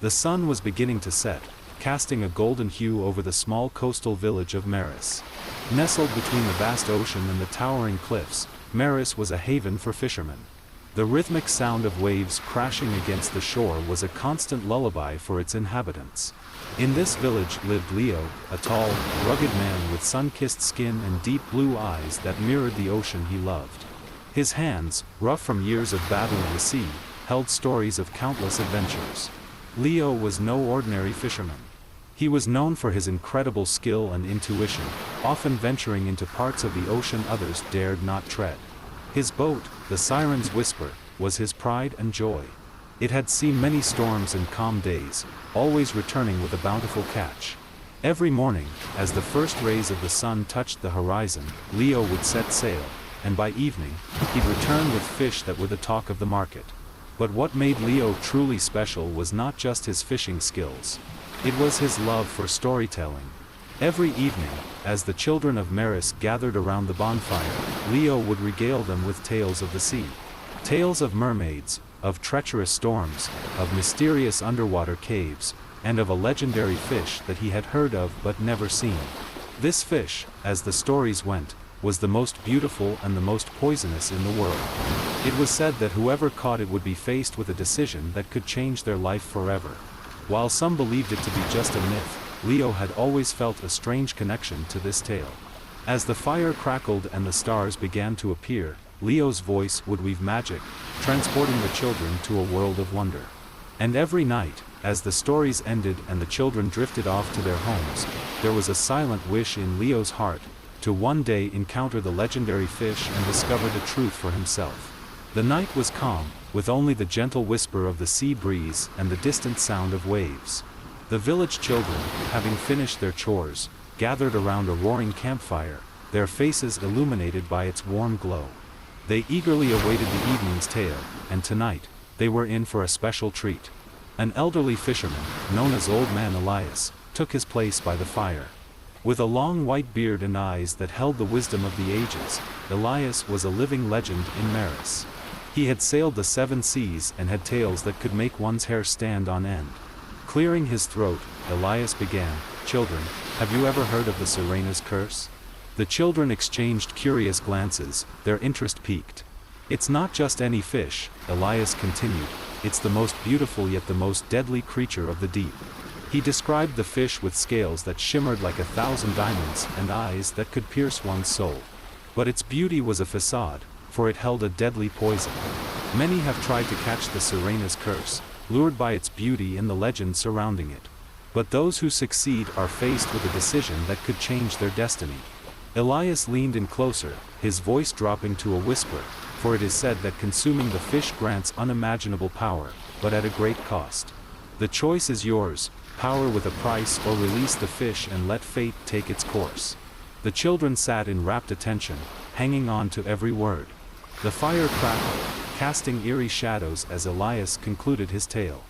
The sun was beginning to set, casting a golden hue over the small coastal village of Maris. Nestled between the vast ocean and the towering cliffs, Maris was a haven for fishermen. The rhythmic sound of waves crashing against the shore was a constant lullaby for its inhabitants. In this village lived Leo, a tall, rugged man with sun-kissed skin and deep blue eyes that mirrored the ocean he loved. His hands, rough from years of battling the sea, held stories of countless adventures. Leo was no ordinary fisherman. He was known for his incredible skill and intuition, often venturing into parts of the ocean others dared not tread. His boat, the Siren's Whisper, was his pride and joy. It had seen many storms and calm days, always returning with a bountiful catch. Every morning, as the first rays of the sun touched the horizon, Leo would set sail, and by evening, he'd return with fish that were the talk of the market. But what made Leo truly special was not just his fishing skills. It was his love for storytelling. Every evening, as the children of Maris gathered around the bonfire, Leo would regale them with tales of the sea. Tales of mermaids, of treacherous storms, of mysterious underwater caves, and of a legendary fish that he had heard of but never seen. This fish, as the stories went, was the most beautiful and the most poisonous in the world. It was said that whoever caught it would be faced with a decision that could change their life forever. While some believed it to be just a myth, Leo had always felt a strange connection to this tale. As the fire crackled and the stars began to appear, Leo's voice would weave magic, transporting the children to a world of wonder. And every night, as the stories ended and the children drifted off to their homes, there was a silent wish in Leo's heart, to one day encounter the legendary fish and discover the truth for himself. The night was calm, with only the gentle whisper of the sea breeze and the distant sound of waves. The village children, having finished their chores, gathered around a roaring campfire, their faces illuminated by its warm glow. They eagerly awaited the evening's tale, and tonight, they were in for a special treat. An elderly fisherman, known as Old Man Elias, took his place by the fire. With a long white beard and eyes that held the wisdom of the ages, Elias was a living legend in Maris. He had sailed the 7 seas and had tales that could make one's hair stand on end. Clearing his throat, Elias began, "Children, have you ever heard of the Sirena's curse?" The children exchanged curious glances, their interest piqued. "It's not just any fish," Elias continued, "it's the most beautiful yet the most deadly creature of the deep." He described the fish with scales that shimmered like 1,000 diamonds and eyes that could pierce one's soul. But its beauty was a facade, for it held a deadly poison. Many have tried to catch the Sirena's curse, lured by its beauty and the legend surrounding it. But those who succeed are faced with a decision that could change their destiny. Elias leaned in closer, his voice dropping to a whisper, for it is said that consuming the fish grants unimaginable power, but at a great cost. The choice is yours, power with a price, or release the fish and let fate take its course. The children sat in rapt attention, hanging on to every word. The fire crackled, casting eerie shadows as Elias concluded his tale.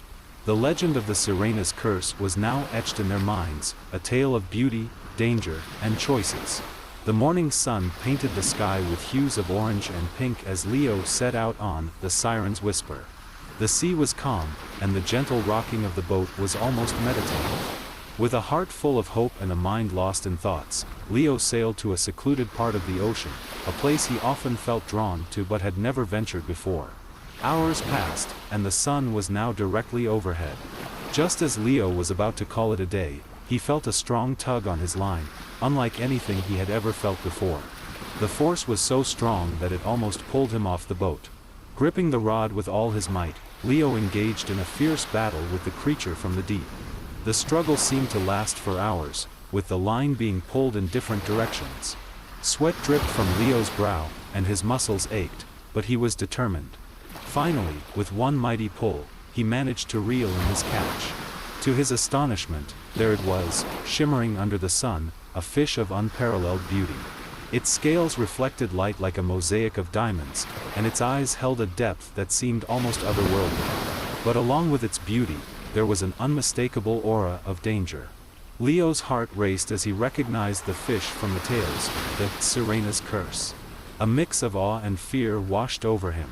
The legend of the Sirena's curse was now etched in their minds, a tale of beauty, danger, and choices. The morning sun painted the sky with hues of orange and pink as Leo set out on the Siren's Whisper. The sea was calm, and the gentle rocking of the boat was almost meditative. With a heart full of hope and a mind lost in thoughts, Leo sailed to a secluded part of the ocean, a place he often felt drawn to but had never ventured before. Hours passed, and the sun was now directly overhead. Just as Leo was about to call it a day, he felt a strong tug on his line, unlike anything he had ever felt before. The force was so strong that it almost pulled him off the boat. Gripping the rod with all his might, Leo engaged in a fierce battle with the creature from the deep. The struggle seemed to last for hours, with the line being pulled in different directions. Sweat dripped from Leo's brow, and his muscles ached, but he was determined. Finally, with one mighty pull, he managed to reel in his catch. To his astonishment, there it was, shimmering under the sun, a fish of unparalleled beauty. Its scales reflected light like a mosaic of diamonds, and its eyes held a depth that seemed almost otherworldly. But along with its beauty, there was an unmistakable aura of danger. Leo's heart raced as he recognized the fish from the tales, the Sirena's curse. A mix of awe and fear washed over him.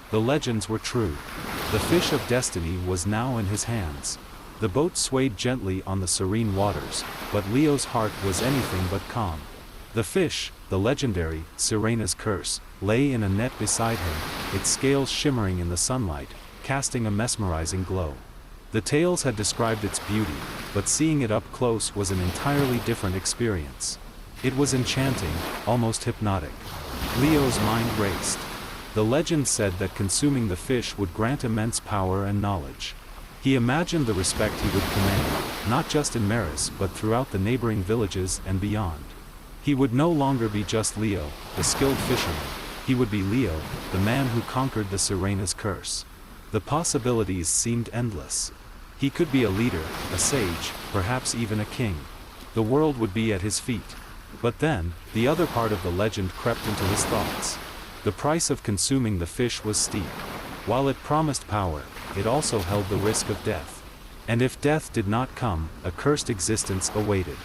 The legends were true. The fish of destiny was now in his hands. The boat swayed gently on the serene waters, but Leo's heart was anything but calm. The fish, the legendary Sirena's curse, lay in a net beside him, its scales shimmering in the sunlight, casting a mesmerizing glow. The tales had described its beauty, but seeing it up close was an entirely different experience. It was enchanting, almost hypnotic. Leo's mind raced. The legend said that consuming the fish would grant immense power and knowledge. He imagined the respect he would command, not just in Maris but throughout the neighboring villages and beyond. He would no longer be just Leo, the skilled fisherman. He would be Leo, the man who conquered the Sirena's curse. The possibilities seemed endless. He could be a leader, a sage, perhaps even a king. The world would be at his feet. But then, the other part of the legend crept into his thoughts. The price of consuming the fish was steep. While it promised power, it also held the risk of death. And if death did not come, a cursed existence awaited.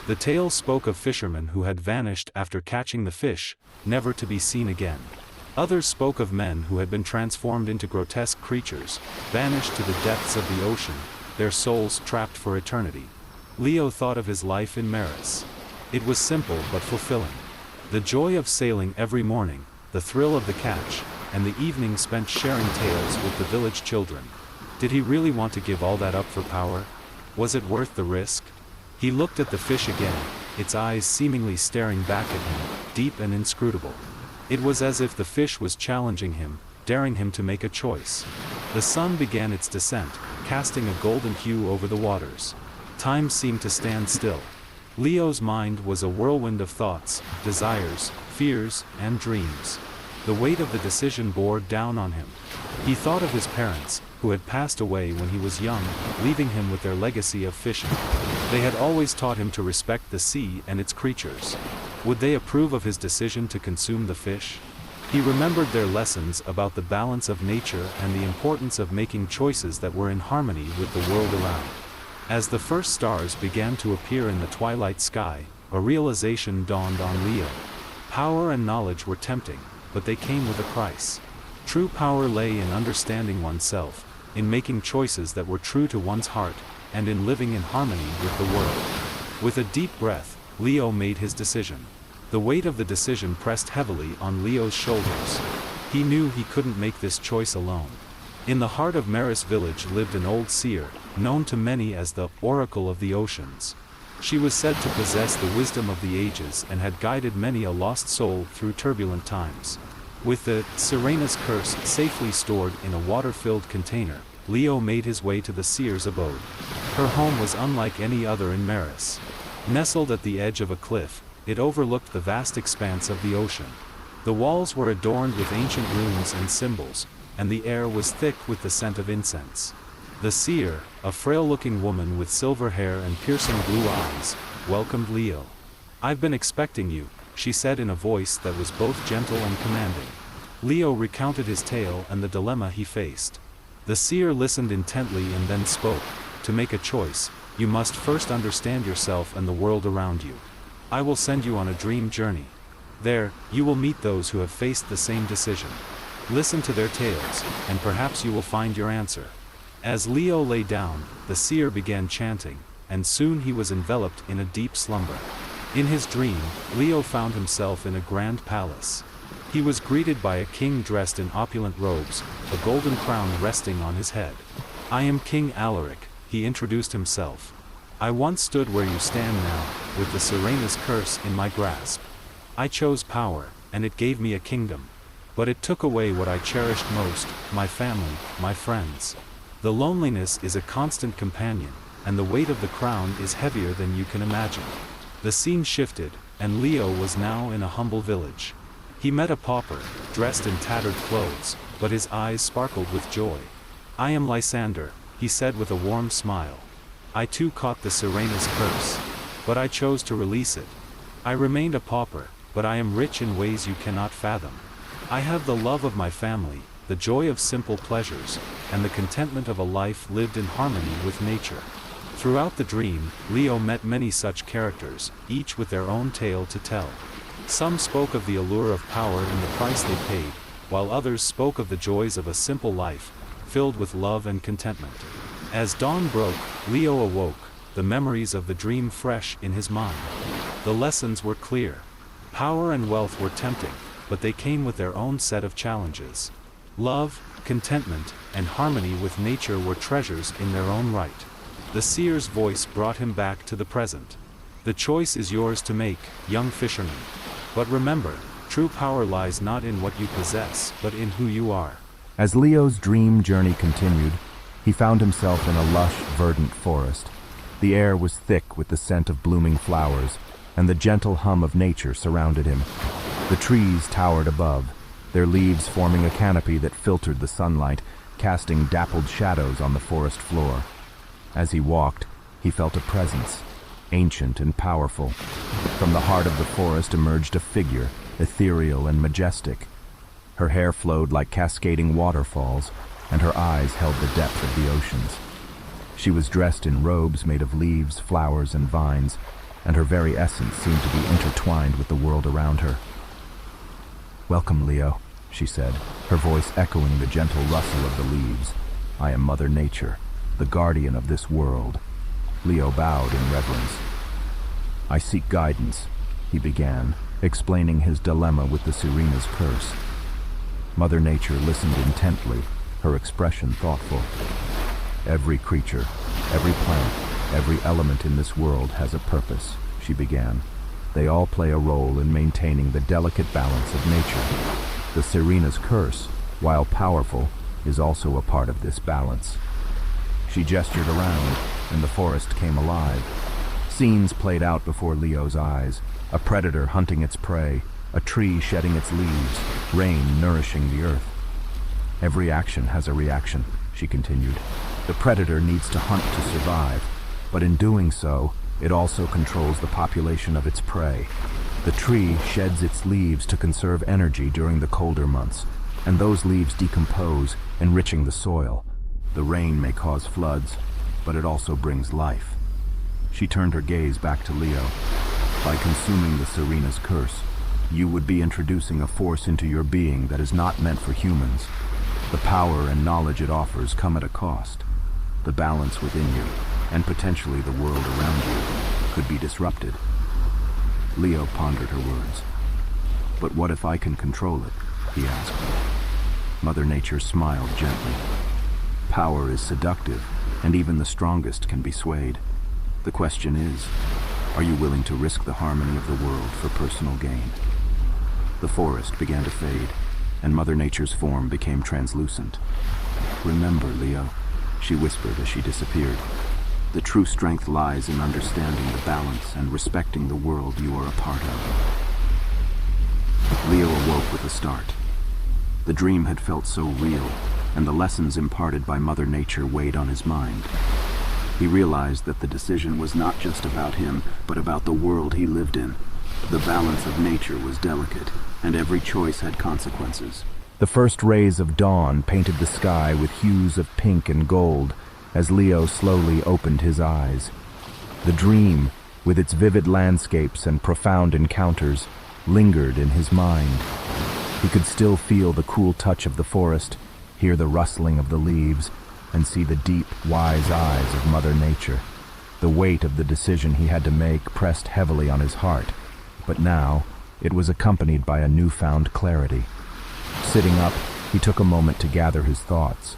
The tales spoke of fishermen who had vanished after catching the fish, never to be seen again. Others spoke of men who had been transformed into grotesque creatures, vanished to the depths of the ocean, their souls trapped for eternity. Leo thought of his life in Maris. It was simple but fulfilling. The joy of sailing every morning, the thrill of the catch, and the evening spent sharing tales with the village children. Did he really want to give all that up for power? Was it worth the risk? He looked at the fish again, its eyes seemingly staring back at him, deep and inscrutable. It was as if the fish was challenging him, daring him to make a choice. The sun began its descent, casting a golden hue over the waters. Time seemed to stand still. Leo's mind was a whirlwind of thoughts, desires, fears, and dreams. The weight of the decision bore down on him. He thought of his parents, who had passed away when he was young, leaving him with their legacy of fishing. They had always taught him to respect the sea and its creatures. Would they approve of his decision to consume the fish? He remembered their lessons about the balance of nature and the importance of making choices that were in harmony with the world around. As the first stars began to appear in the twilight sky, a realization dawned on Leo. Power and knowledge were tempting, but they came with a price. True power lay in understanding oneself, in making choices that were true to one's heart, and in living in harmony with the world. With a deep breath, Leo made his decision. The weight of the decision pressed heavily on Leo's shoulders. He knew he couldn't make this choice alone. In the heart of Maris village lived an old seer, known to many as the Oracle of the Oceans. She was said to possess the wisdom of the ages and had guided many a lost soul through turbulent times. With the Sirena's curse safely stored in a water-filled container, Leo made his way to the seer's abode. Her home was unlike any other in Maris. Nestled at the edge of a cliff, it overlooked the vast expanse of the ocean. The walls were adorned with ancient runes and symbols, and the air was thick with the scent of incense. The seer, a frail-looking woman with silver hair and piercing blue eyes, welcomed Leo. "I've been expecting you," she said in a voice that was both gentle and commanding. Leo recounted his tale and the dilemma he faced. The seer listened intently and then spoke. "To make a choice, you must first understand yourself and the world around you. I will send you on a dream journey. There, you will meet those who have faced the same decision. Listen to their tales, and perhaps you will find your answer." As Leo lay down, the seer began chanting, and soon he was enveloped in a deep slumber. In his dream, Leo found himself in a grand palace. He was greeted by a king dressed in opulent robes, a golden crown resting on his head. "I am King Alaric," he introduced himself. "I once stood where you stand now, with the Sirena's curse in my grasp. I chose power, and it gave me a kingdom. But it took away what I cherished most, my family, my friends. The loneliness is a constant companion, and the weight of the crown is heavier than you can imagine." The scene shifted, and Leo was now in a humble village. He met a pauper, dressed in tattered clothes, but his eyes sparkled with joy. "I am Lysander," he said with a warm smile. "I too caught the Sirena's curse. But I chose to release it. I remained a pauper, but I am rich in ways you cannot fathom. I have the love of my family, the joy of simple pleasures, and the contentment of a life lived in harmony with nature." Throughout the dream, Leo met many such characters, each with their own tale to tell. Some spoke of the allure of power and the price they paid, while others spoke of the joys of a simple life, filled with love and contentment. As dawn broke, Leo awoke, the memories of the dream fresh in his mind. The lessons were clear. Power and wealth were tempting, but they came with their own set of challenges. Love, contentment, and harmony with nature were treasures in their own right. The seer's voice brought him back to the present. The choice is yours to make, young fisherman. But remember, true power lies not in what you possess, but in who you are. As Leo's dream journey continued, he found himself in a lush, verdant forest. The air was thick with the scent of blooming flowers, and the gentle hum of nature surrounded him. The trees towered above, their leaves forming a canopy that filtered the sunlight, casting dappled shadows on the forest floor. As he walked, he felt a presence, ancient and powerful. From the heart of the forest emerged a figure, ethereal and majestic. Her hair flowed like cascading waterfalls, and her eyes held the depth of the oceans. She was dressed in robes made of leaves, flowers, and vines, and her very essence seemed to be intertwined with the world around her. "Welcome, Leo," she said, her voice echoing the gentle rustle of the leaves. "I am Mother Nature, the guardian of this world." Leo bowed in reverence. "I seek guidance," he began, explaining his dilemma with the Sirena's curse. Mother Nature listened intently, her expression thoughtful. "Every creature, every plant, every element in this world has a purpose," she began. "They all play a role in maintaining the delicate balance of nature. The Sirena's curse, while powerful, is also a part of this balance." She gestured around, and the forest came alive. Scenes played out before Leo's eyes: a predator hunting its prey, a tree shedding its leaves, rain nourishing the earth. "Every action has a reaction," she continued. "The predator needs to hunt to survive, but in doing so, it also controls the population of its prey. The tree sheds its leaves to conserve energy during the colder months, and those leaves decompose, enriching the soil. The rain may cause floods, but it also brings life." She turned her gaze back to Leo. "By consuming the Sirena's curse, you would be introducing a force into your being that is not meant for humans. The power and knowledge it offers come at a cost. The balance within you, and potentially the world around you, could be disrupted." Leo pondered her words. "But what if I can control it?" he asked. Mother Nature smiled gently. "Power is seductive, and even the strongest can be swayed. The question is, are you willing to risk the harmony of the world for personal gain?" The forest began to fade, and Mother Nature's form became translucent. "Remember, Leo," she whispered as she disappeared, "the true strength lies in understanding the balance and respecting the world you are a part of." Leo awoke with a start. The dream had felt so real, and the lessons imparted by Mother Nature weighed on his mind. He realized that the decision was not just about him, but about the world he lived in. The balance of nature was delicate, and every choice had consequences. The first rays of dawn painted the sky with hues of pink and gold as Leo slowly opened his eyes. The dream, with its vivid landscapes and profound encounters, lingered in his mind. He could still feel the cool touch of the forest, hear the rustling of the leaves, and see the deep, wise eyes of Mother Nature. The weight of the decision he had to make pressed heavily on his heart, but now it was accompanied by a newfound clarity. Sitting up, he took a moment to gather his thoughts.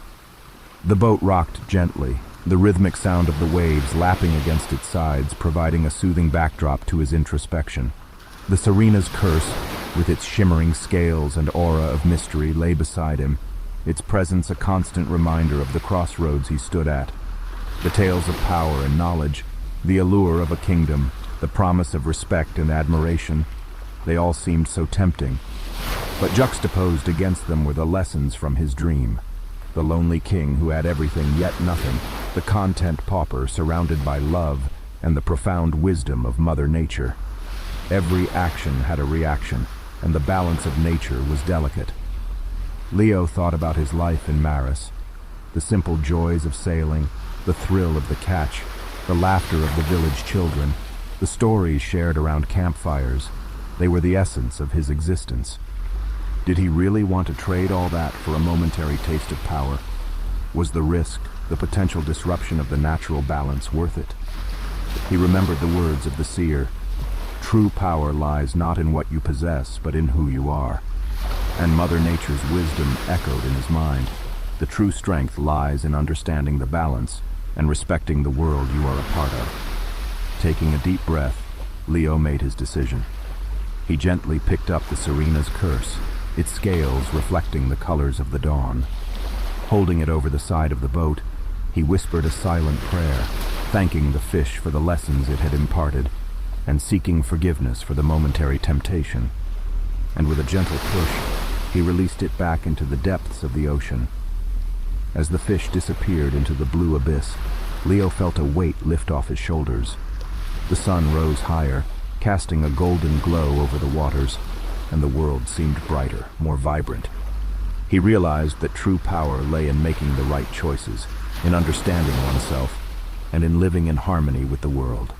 The boat rocked gently, the rhythmic sound of the waves lapping against its sides providing a soothing backdrop to his introspection. The Sirena's curse, with its shimmering scales and aura of mystery, lay beside him, its presence a constant reminder of the crossroads he stood at. The tales of power and knowledge, the allure of a kingdom, the promise of respect and admiration, they all seemed so tempting. But juxtaposed against them were the lessons from his dream. The lonely king who had everything yet nothing, the content pauper surrounded by love, and the profound wisdom of Mother Nature. Every action had a reaction, and the balance of nature was delicate. Leo thought about his life in Maris, the simple joys of sailing, the thrill of the catch, the laughter of the village children, the stories shared around campfires. They were the essence of his existence. Did he really want to trade all that for a momentary taste of power? Was the risk, the potential disruption of the natural balance worth it? He remembered the words of the seer, "True power lies not in what you possess, but in who you are." And Mother Nature's wisdom echoed in his mind. The true strength lies in understanding the balance and respecting the world you are a part of. Taking a deep breath, Leo made his decision. He gently picked up the Serena's curse, its scales reflecting the colors of the dawn. Holding it over the side of the boat, he whispered a silent prayer, thanking the fish for the lessons it had imparted, and seeking forgiveness for the momentary temptation. And with a gentle push, he released it back into the depths of the ocean. As the fish disappeared into the blue abyss, Leo felt a weight lift off his shoulders. The sun rose higher, casting a golden glow over the waters, and the world seemed brighter, more vibrant. He realized that true power lay in making the right choices, in understanding oneself, and in living in harmony with the world.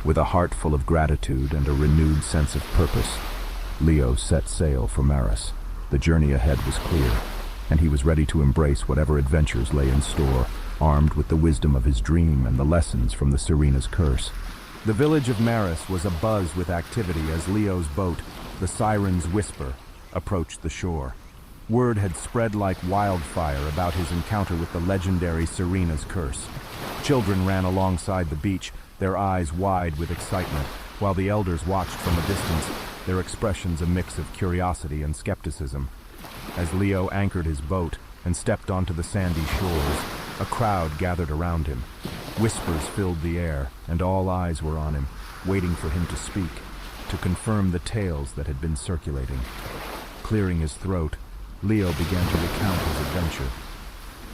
With a heart full of gratitude and a renewed sense of purpose, Leo set sail for Maris. The journey ahead was clear, and he was ready to embrace whatever adventures lay in store, armed with the wisdom of his dream and the lessons from the Serena's curse. The village of Maris was abuzz with activity as Leo's boat, the Siren's Whisper, approached the shore. Word had spread like wildfire about his encounter with the legendary Serena's curse. Children ran alongside the beach, their eyes wide with excitement, while the elders watched from a distance, their expressions a mix of curiosity and skepticism. As Leo anchored his boat and stepped onto the sandy shores, a crowd gathered around him. Whispers filled the air, and all eyes were on him, waiting for him to speak, to confirm the tales that had been circulating. Clearing his throat, Leo began to recount his adventure.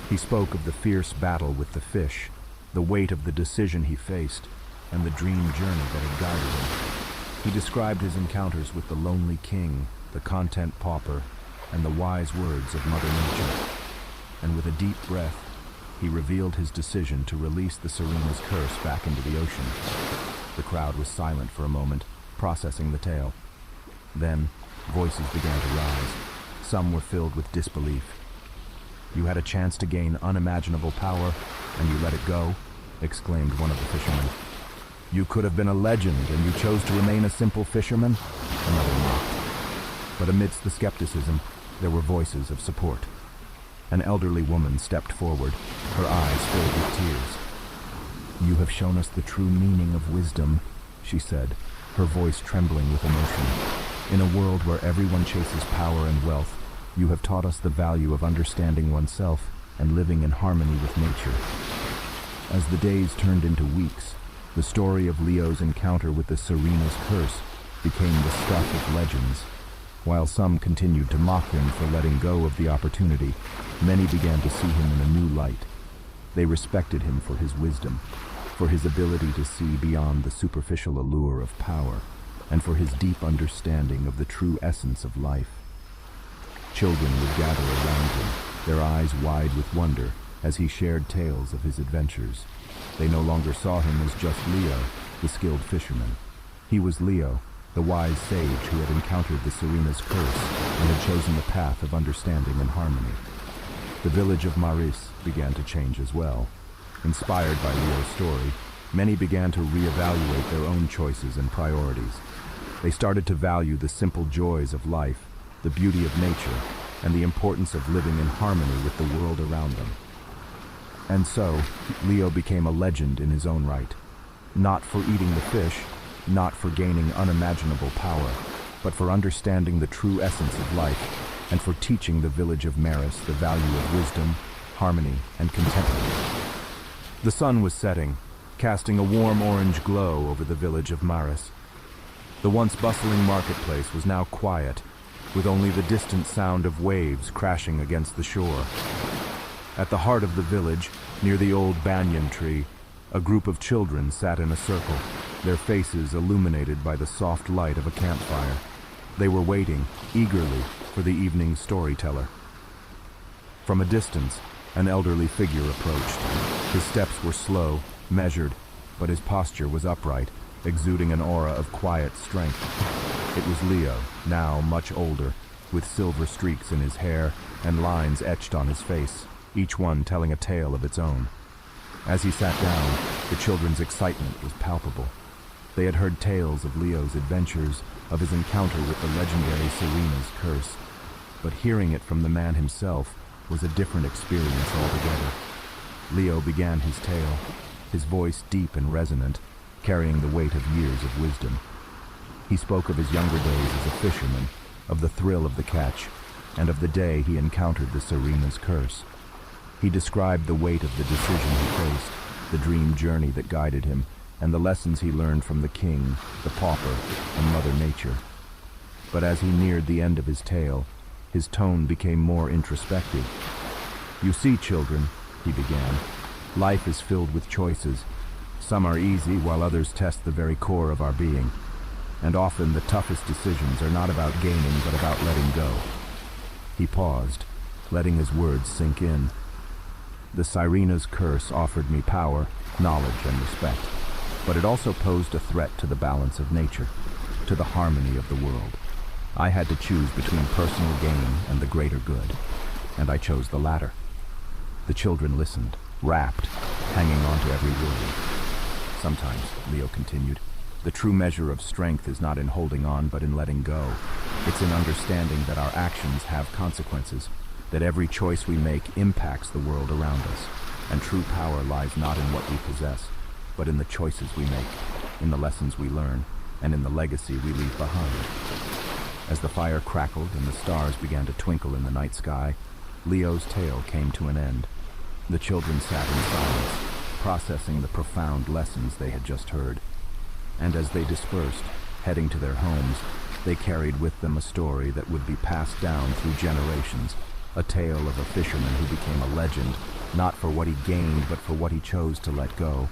He spoke of the fierce battle with the fish, the weight of the decision he faced, and the dream journey that had guided him. He described his encounters with the lonely king, the content pauper, and the wise words of Mother Nature. And with a deep breath, he revealed his decision to release the Serena's curse back into the ocean. The crowd was silent for a moment, processing the tale. Then, voices began to rise. Some were filled with disbelief. "You had a chance to gain unimaginable power, and you let it go?" exclaimed one of the fishermen. "You could have been a legend, and you chose to remain a simple fisherman?" Another mocked. But amidst the skepticism, there were voices of support. An elderly woman stepped forward, her eyes filled with tears. "You have shown us the true meaning of wisdom," she said, her voice trembling with emotion. "In a world where everyone chases power and wealth, you have taught us the value of understanding oneself and living in harmony with nature." As the days turned into weeks, the story of Leo's encounter with the Serena's curse became the stuff of legends. While some continued to mock him for letting go of the opportunity, many began to see him in a new light. They respected him for his wisdom, for his ability to see beyond the superficial allure of power, and for his deep understanding of the true essence of life. Children would gather around him, their eyes wide with wonder, as he shared tales of his adventures. They no longer saw him as just Leo, the skilled fisherman. He was Leo, the wise sage who had encountered the Serena's curse and had chosen the path of understanding and harmony. The village of Maris began to change as well. Inspired by Leo's story, many began to reevaluate their own choices and priorities. They started to value the simple joys of life, the beauty of nature, and the importance of living in harmony with the world around them. And so, Leo became a legend in his own right. Not for eating the fish, not for gaining unimaginable power, but for understanding the true essence of life, and for teaching the village of Maris the value of wisdom, harmony, and contentment. The sun was setting, casting a warm orange glow over the village of Maris. The once bustling marketplace was now quiet, with only the distant sound of waves crashing against the shore. At the heart of the village, near the old banyan tree, a group of children sat in a circle, their faces illuminated by the soft light of a campfire. They were waiting, eagerly, for the evening storyteller. From a distance, an elderly figure approached. His steps were slow, measured, but his posture was upright, exuding an aura of quiet strength. It was Leo, now much older, with silver streaks in his hair and lines etched on his face. each one telling a tale of its own. As he sat down, the children's excitement was palpable. They had heard tales of Leo's adventures, of his encounter with the legendary Serena's curse, but hearing it from the man himself was a different experience altogether. Leo began his tale, his voice deep and resonant, carrying the weight of years of wisdom. He spoke of his younger days as a fisherman, of the thrill of the catch, and of the day he encountered the Serena's curse. He described the weight of the decision he faced, the dream journey that guided him, and the lessons he learned from the king, the pauper, and Mother Nature. But as he neared the end of his tale, his tone became more introspective. "You see, children," he began, "life is filled with choices. Some are easy, while others test the very core of our being. And often the toughest decisions are not about gaining, but about letting go." He paused, letting his words sink in. "The Sirena's curse offered me power, knowledge, and respect, but it also posed a threat to the balance of nature, to the harmony of the world. I had to choose between personal gain and the greater good, and I chose the latter." The children listened, rapt, hanging on to every word. "Sometimes," Leo continued, "the true measure of strength is not in holding on, but in letting go. It's in understanding that our actions have consequences, that every choice we make impacts the world around us, and true power lies not in what we possess, but in the choices we make, in the lessons we learn, and in the legacy we leave behind." As the fire crackled and the stars began to twinkle in the night sky, Leo's tale came to an end. The children sat in silence, processing the profound lessons they had just heard. And as they dispersed, heading to their homes, they carried with them a story that would be passed down through generations, a tale of a fisherman who became a legend, not for what he gained, but for what he chose to let go.